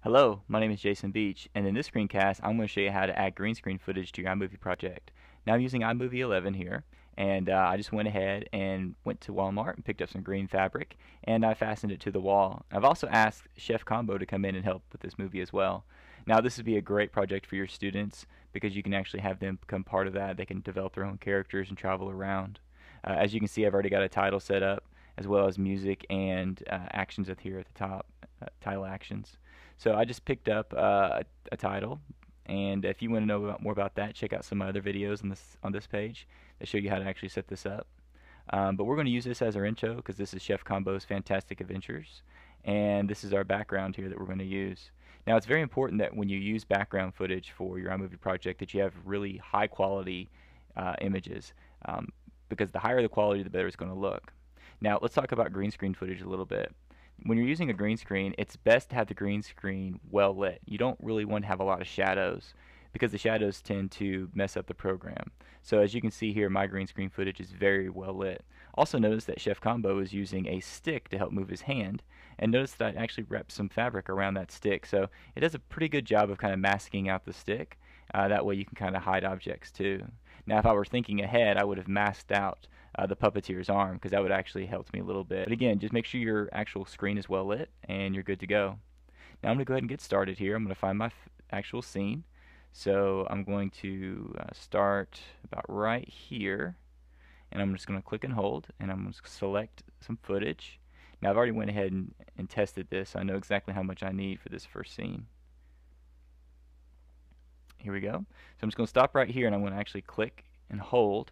Hello, my name is Jason Beach, and in this screencast, I'm going to show you how to add green screen footage to your iMovie project. Now I'm using iMovie 11 here, and I just went ahead and went to Walmart and picked up some green fabric, and I fastened it to the wall. I've also asked Chef Combo to come in and help with this movie as well. Now this would be a great project for your students because you can actually have them become part of that. They can develop their own characters and travel around. As you can see, I've already got a title set up, as well as music and actions at here at the top, title actions. So I just picked up a title, and if you want to know more about that, check out some other videos on this page that show you how to actually set this up. But we're going to use this as our intro because this is Chef Combo's Fantastic Adventures, and this is our background here that we're going to use. Now it's very important that when you use background footage for your iMovie project that you have really high quality images, because the higher the quality, the better it's going to look. Now let's talk about green screen footage a little bit. When you're using a green screen, it's best to have the green screen well lit. You don't really want to have a lot of shadows because the shadows tend to mess up the program. So as you can see here, my green screen footage is very well lit. Also notice that Chef Combo is using a stick to help move his hand, and notice that I actually wrapped some fabric around that stick, so it does a pretty good job of kind of masking out the stick. That way you can kind of hide objects too. Now if I were thinking ahead, I would have masked out the puppeteer's arm because that would actually help me a little bit. But again, just make sure your actual screen is well lit and you're good to go. Now I'm going to go ahead and get started here. I'm going to find my actual scene. So I'm going to start about right here, and I'm just going to click and hold, and I'm going to select some footage. Now I've already went ahead and tested this, so I know exactly how much I need for this first scene. Here we go. So I'm just going to stop right here, and I'm going to actually click and hold.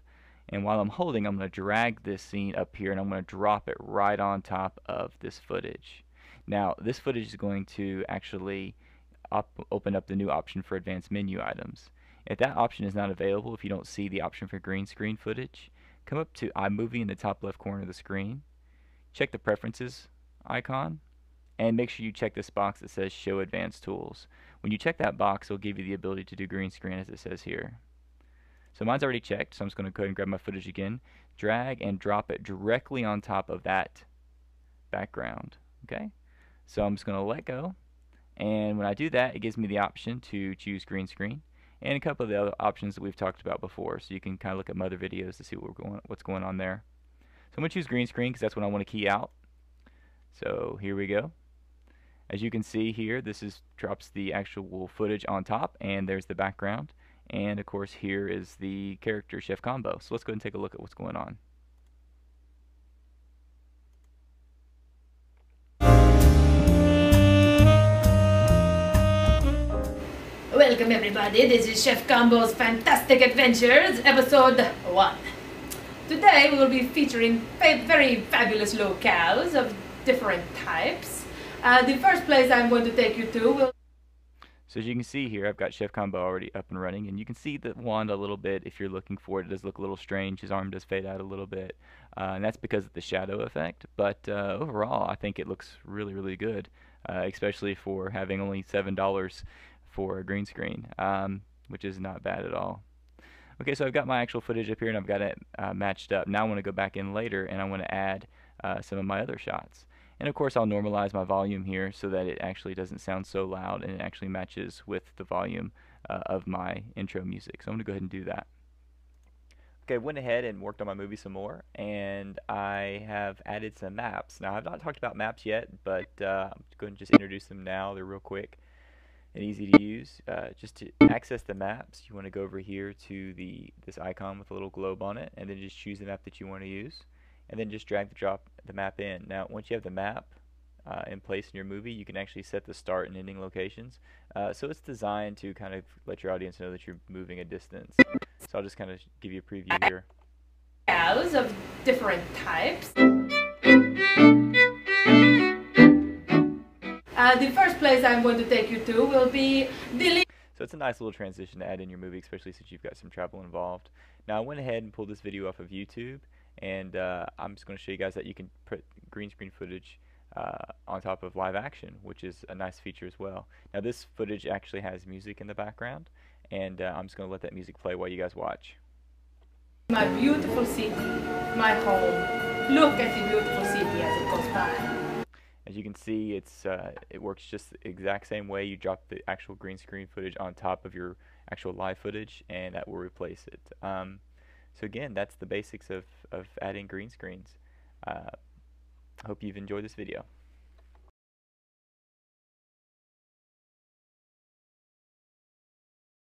And while I'm holding, I'm going to drag this scene up here, and I'm going to drop it right on top of this footage. Now this footage is going to actually open up the new option for advanced menu items. If that option is not available, if you don't see the option for green screen footage, come up to iMovie in the top left corner of the screen, check the preferences icon, and make sure you check this box that says show advanced tools. When you check that box, it'll give you the ability to do green screen as it says here. So mine's already checked, so I'm just going to go ahead and grab my footage again, drag and drop it directly on top of that background. Okay, so I'm just going to let go, and when I do that, it gives me the option to choose green screen and a couple of the other options that we've talked about before, so you can kind of look at my other videos to see what's going on there. So I'm going to choose green screen because that's what I want to key out. So here we go. As you can see here, this drops the actual footage on top, and there's the background. And of course here is the character Chef Combo. So let's go ahead and take a look at what's going on. Welcome everybody, this is Chef Combo's Fantastic Adventures, episode 1. Today we will be featuring very fabulous locales of different types. The first place I'm going to take you to will... So as you can see here, I've got Chef Combo already up and running, and you can see the wand a little bit if you're looking for it. It does look a little strange. His arm does fade out a little bit, and that's because of the shadow effect. But overall, I think it looks really good, especially for having only $7 for a green screen, which is not bad at all. Okay, so I've got my actual footage up here, and I've got it matched up. Now I want to go back in later, and I want to add some of my other shots. And of course I'll normalize my volume here so that it actually doesn't sound so loud and it actually matches with the volume of my intro music. So I'm going to go ahead and do that. Okay, went ahead and worked on my movie some more, and I have added some maps. Now I've not talked about maps yet, but I'm going to just introduce them now. They're real quick and easy to use. Just to access the maps, you want to go over here to this icon with a little globe on it, and then just choose the map that you want to use. And then just drag and drop the map in. Now once you have the map in place in your movie, you can actually set the start and ending locations. So it's designed to kind of let your audience know that you're moving a distance. So I'll just kind of give you a preview here. Of different types. The first place I'm going to take you to will be the... So it's a nice little transition to add in your movie, especially since you've got some travel involved. Now I went ahead and pulled this video off of YouTube, and I'm just going to show you guys that you can put green screen footage on top of live action, which is a nice feature as well. Now this footage actually has music in the background, and I'm just going to let that music play while you guys watch. My beautiful city, my home. Look at the beautiful city as it goes by. As you can see, it works just the exact same way. You drop the actual green screen footage on top of your actual live footage, and that will replace it. So again, that's the basics of adding green screens. Hope you've enjoyed this video.